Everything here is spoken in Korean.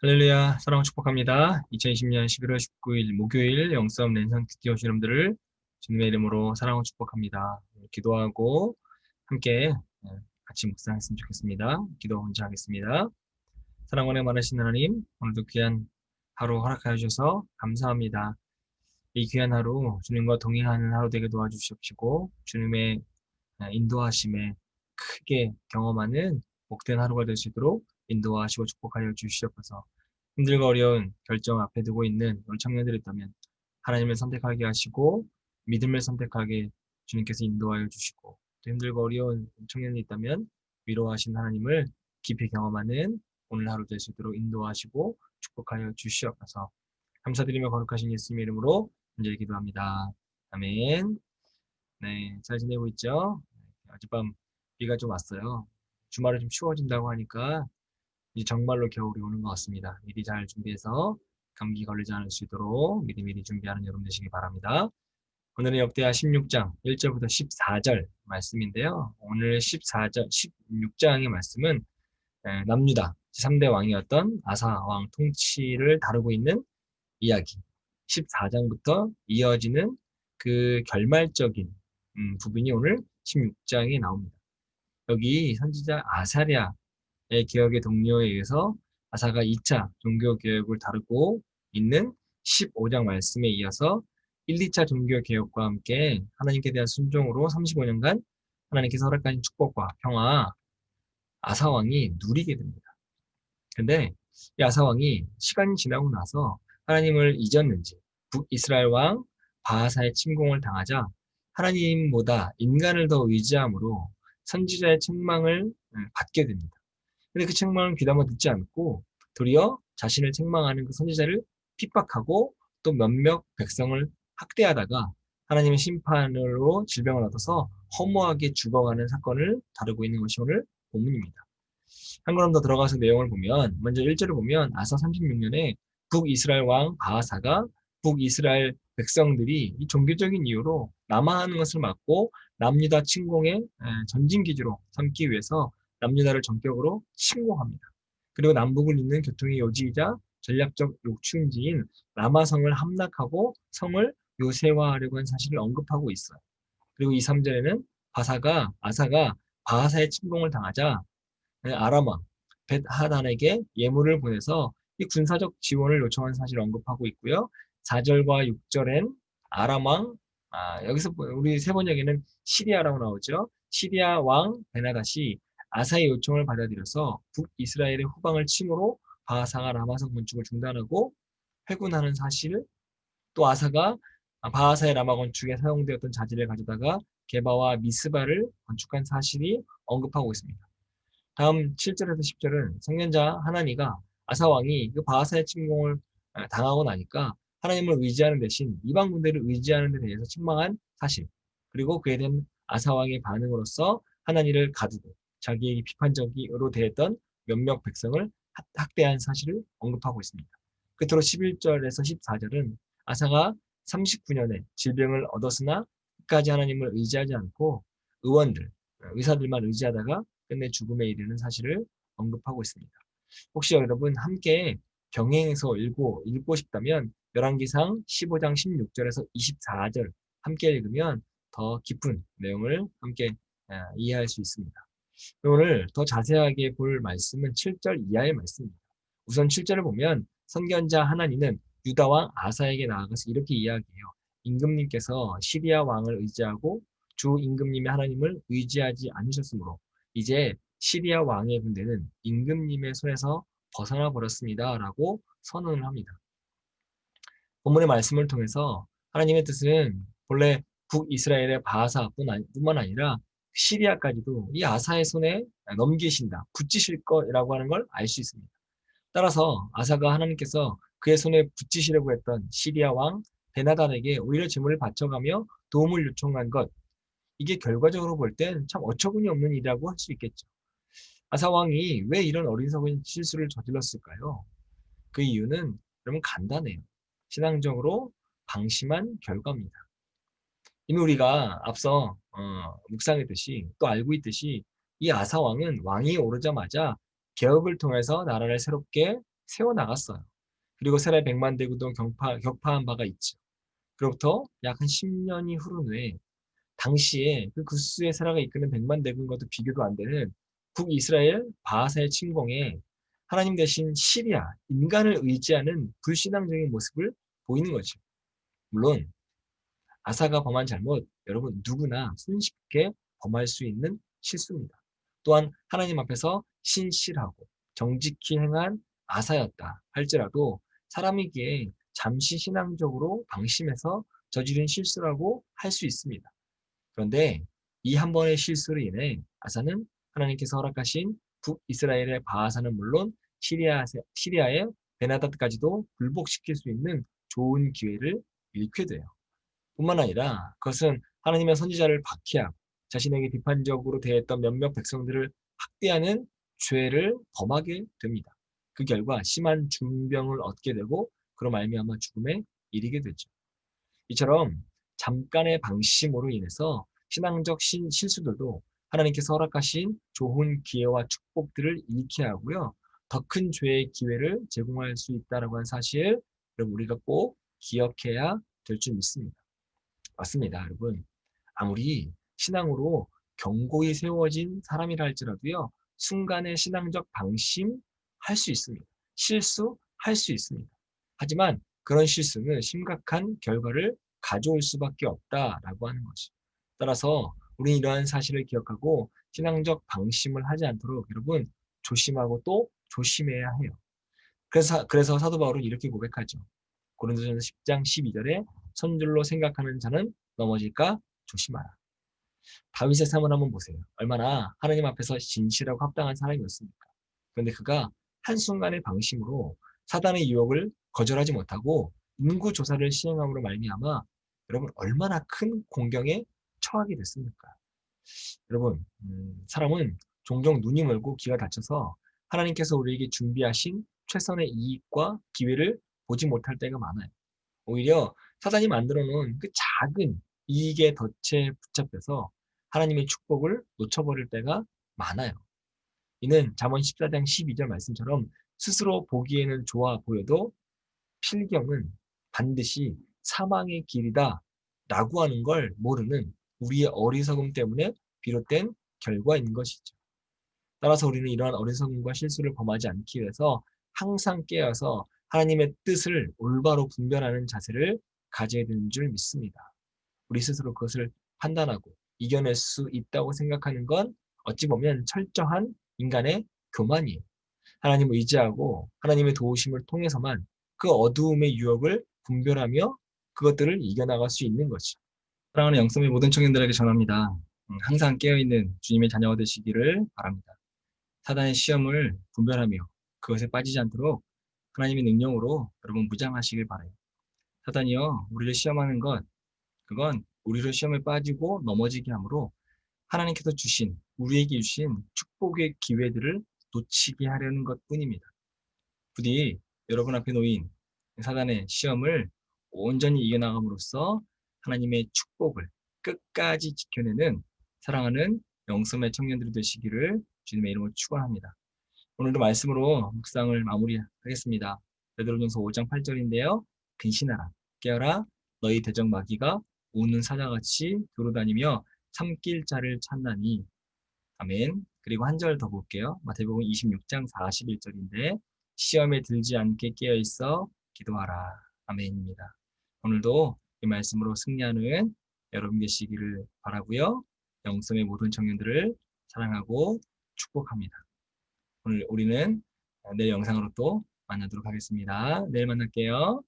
할렐루야, 사랑을 축복합니다. 2020년 11월 19일 목요일 영성 랜선 듣기 오신 여러분들을 주님의 이름으로 사랑을 축복합니다. 기도하고 함께 같이 묵상했으면 좋겠습니다. 기도 먼저 하겠습니다. 사랑원에 많으신 하나님, 오늘도 귀한 하루 허락하여 주셔서 감사합니다. 이 귀한 하루 주님과 동행하는 하루 되게 도와주시옵시고 주님의 인도하심에 크게 경험하는 복된 하루가 될 수 있도록 인도하시고 축복하여 주시옵소서. 힘들고 어려운 결정 앞에 두고 있는 우리 청년들이 있다면 하나님을 선택하게 하시고 믿음을 선택하게 주님께서 인도하여 주시고, 또 힘들고 어려운 청년이 있다면 위로하신 하나님을 깊이 경험하는 오늘 하루 될 수 있도록 인도하시고 축복하여 주시옵소서. 감사드리며 거룩하신 예수님의 이름으로 간절히 기도합니다. 아멘. 네, 잘 지내고 있죠? 어젯밤 비가 좀 왔어요. 주말에 좀 추워진다고 하니까 이제 정말로 겨울이 오는 것 같습니다. 미리 잘 준비해서 감기 걸리지 않을 수 있도록 미리미리 준비하는 여러분 되시기 바랍니다. 오늘은 역대하 16장 1절부터 14절 말씀인데요. 오늘 14절, 16장의 말씀은 남유다 제3대 왕이었던 아사 왕 통치를 다루고 있는 이야기. 14장부터 이어지는 그 결말적인 부분이 오늘 16장에 나옵니다. 여기 선지자 아사랴의 개혁의 동료에 의해서 아사가 2차 종교개혁을 다루고 있는 15장 말씀에 이어서 1, 2차 종교개혁과 함께 하나님께 대한 순종으로 35년간 하나님께서 허락하신 축복과 평화 아사왕이 누리게 됩니다. 근데 이 아사왕이 시간이 지나고 나서 하나님을 잊었는지 북이스라엘 왕 바하사의 침공을 당하자 하나님보다 인간을 더 의지함으로 선지자의 책망을 받게 됩니다. 근데 그 책망을 귀담아 듣지 않고 도리어 자신을 책망하는 그 선지자를 핍박하고 또 몇몇 백성을 학대하다가 하나님의 심판으로 질병을 얻어서 허무하게 죽어가는 사건을 다루고 있는 것이 오늘 본문입니다. 한 걸음 더 들어가서 내용을 보면 먼저 1절을 보면 아사 36년에 북이스라엘 왕 바하사가 북이스라엘 백성들이 이 종교적인 이유로 남하하는 것을 막고 남유다 침공의 전진 기지로 삼기 위해서 남유다를 전격으로 침공합니다. 그리고 남북을 잇는 교통의 요지이자 전략적 요충지인 라마성을 함락하고 성을 요새화하려고 한 사실을 언급하고 있어요. 그리고 2, 3절에는 아사가 바하사의 침공을 당하자 아람 왕 벳하단에게 예물을 보내서 이 군사적 지원을 요청한 사실을 언급하고 있고요. 4절과 6절엔 아람 왕, 여기서 우리 세 번역에는 시리아라고 나오죠. 시리아 왕 베나닷이 아사의 요청을 받아들여서 북이스라엘의 후방을 침으로 바하사가 라마성 건축을 중단하고 회군하는 사실, 또 아사가 바하사의 라마 건축에 사용되었던 자재를 가져다가 게바와 미스바를 건축한 사실이 언급하고 있습니다. 다음 7절에서 10절은 성년자 하나니가 아사 왕이 그 바하사의 침공을 당하고 나니까 하나님을 의지하는 대신 이방 군대를 의지하는 데 대해서 책망한 사실, 그리고 그에 대한 아사 왕의 반응으로서 하나님을 가두고 자기에게 비판적으로 대했던 몇몇 백성을 학대한 사실을 언급하고 있습니다. 끝으로 11절에서 14절은 아사가 39년에 질병을 얻었으나 끝까지 하나님을 의지하지 않고 의사들만 의지하다가 끝내 죽음에 이르는 사실을 언급하고 있습니다. 혹시 여러분 함께 병행해서 읽고 싶다면 열왕기상 15장 16절에서 24절 함께 읽으면 더 깊은 내용을 함께 이해할 수 있습니다. 오늘 더 자세하게 볼 말씀은 7절 이하의 말씀입니다. 우선 7절을 보면 선견자 하나니는 유다 왕 아사에게 나아가서 이렇게 이야기해요. 임금님께서 시리아 왕을 의지하고 주 임금님의 하나님을 의지하지 않으셨으므로 이제 시리아 왕의 군대는 임금님의 손에서 벗어나 버렸습니다. 라고 선언을 합니다. 본문의 말씀을 통해서 하나님의 뜻은 본래 북이스라엘의 바하사뿐만 아니라 시리아까지도 이 아사의 손에 넘기신다, 붙이실 거라고 하는 걸 알 수 있습니다. 따라서 아사가 하나님께서 그의 손에 붙이시려고 했던 시리아 왕 베나단에게 오히려 재물을 바쳐가며 도움을 요청한 것, 이게 결과적으로 볼 땐 참 어처구니 없는 일이라고 할 수 있겠죠. 아사 왕이 왜 이런 어리석은 실수를 저질렀을까요? 그 이유는 여러분 간단해요. 신앙적으로 방심한 결과입니다. 이미 우리가 앞서 묵상했듯이 또 알고 있듯이 이 아사 왕은 왕이 오르자마자 개혁을 통해서 나라를 새롭게 세워나갔어요. 그리고 세라의 백만 대군도 격파한 바가 있죠. 그로부터 약 한 10년이 흐른 후에 당시에 그 구스의 세라가 이끄는 백만 대군과도 비교도 안 되는 북이스라엘 바하사의 침공에 하나님 대신 시리아, 인간을 의지하는 불신앙적인 모습을 보이는 거죠. 물론 아사가 범한 잘못, 여러분 누구나 손쉽게 범할 수 있는 실수입니다. 또한 하나님 앞에서 신실하고 정직히 행한 아사였다 할지라도 사람이기에 잠시 신앙적으로 방심해서 저지른 실수라고 할 수 있습니다. 그런데 이 한 번의 실수로 인해 아사는 하나님께서 허락하신 북이스라엘의 바하사는 물론 시리아의 베나다트까지도 굴복시킬 수 있는 좋은 기회를 잃게 돼요. 뿐만 아니라 그것은 하나님의 선지자를 박해하고 자신에게 비판적으로 대했던 몇몇 백성들을 학대하는 죄를 범하게 됩니다. 그 결과 심한 중병을 얻게 되고 그로 말미암아 죽음에 이르게 되죠. 이처럼 잠깐의 방심으로 인해서 신앙적 실수들도 하나님께서 허락하신 좋은 기회와 축복들을 잃게 하고요. 더 큰 죄의 기회를 제공할 수 있다는 사실, 여러분 우리가 꼭 기억해야 될 줄 믿습니다. 맞습니다, 여러분. 아무리 신앙으로 견고히 세워진 사람이라 할지라도요, 순간의 신앙적 방심할 수 있습니다. 실수할 수 있습니다. 하지만 그런 실수는 심각한 결과를 가져올 수밖에 없다라고 하는 거죠. 따라서 우리는 이러한 사실을 기억하고 신앙적 방심을 하지 않도록 여러분 조심하고 또 조심해야 해요. 그래서 사도 바울은 이렇게 고백하죠. 고린도전서 10장 12절에 선줄로 생각하는 자는 넘어질까 조심하라. 다윗의 삶을 한번 보세요. 얼마나 하나님 앞에서 진실하고 합당한 사람이었습니까? 그런데 그가 한순간의 방심으로 사단의 유혹을 거절하지 못하고 인구 조사를 시행함으로 말미암아 여러분 얼마나 큰 공경에 처하게 됐습니까? 여러분 사람은 종종 눈이 멀고 귀가 닫혀서 하나님께서 우리에게 준비하신 최선의 이익과 기회를 보지 못할 때가 많아요. 오히려 사단이 만들어 놓은 그 작은 이익의 덫에 붙잡혀서 하나님의 축복을 놓쳐버릴 때가 많아요. 이는 잠언 14장 12절 말씀처럼 스스로 보기에는 좋아 보여도 필경은 반드시 사망의 길이다 라고 하는 걸 모르는 우리의 어리석음 때문에 비롯된 결과인 것이죠. 따라서 우리는 이러한 어리석음과 실수를 범하지 않기 위해서 항상 깨어서 하나님의 뜻을 올바로 분별하는 자세를 가져야 되는 줄 믿습니다. 우리 스스로 그것을 판단하고 이겨낼 수 있다고 생각하는 건 어찌 보면 철저한 인간의 교만이에요. 하나님을 의지하고 하나님의 도우심을 통해서만 그 어두움의 유혹을 분별하며 그것들을 이겨나갈 수 있는 거죠. 사랑하는 영성의 모든 청년들에게 전합니다. 항상 깨어있는 주님의 자녀가 되시기를 바랍니다. 사단의 시험을 분별하며 그것에 빠지지 않도록 하나님의 능력으로 여러분 무장하시길 바라요. 사단이요, 우리를 시험하는 것, 그건 우리로 시험에 빠지고 넘어지게 하므로 하나님께서 주신, 우리에게 주신 축복의 기회들을 놓치게 하려는 것 뿐입니다. 부디 여러분 앞에 놓인 사단의 시험을 온전히 이겨나감으로써 하나님의 축복을 끝까지 지켜내는 사랑하는 영성의 청년들이 되시기를 주님의 이름으로 축원합니다. 오늘도 말씀으로 묵상을 마무리하겠습니다. 베드로전서 5장 8절인데요. 근신하라, 깨어라, 너희 대적 마귀가 우는 사자같이 두루다니며 삼킬 자를 찾나니. 아멘. 그리고 한 절 더 볼게요. 마태복음 26장 41절인데 시험에 들지 않게 깨어있어 기도하라. 아멘입니다. 오늘도 이 말씀으로 승리하는 여러분 되시기를 바라고요. 영성의 모든 청년들을 사랑하고 축복합니다. 오늘 우리는 내일 영상으로 또 만나도록 하겠습니다. 내일 만날게요.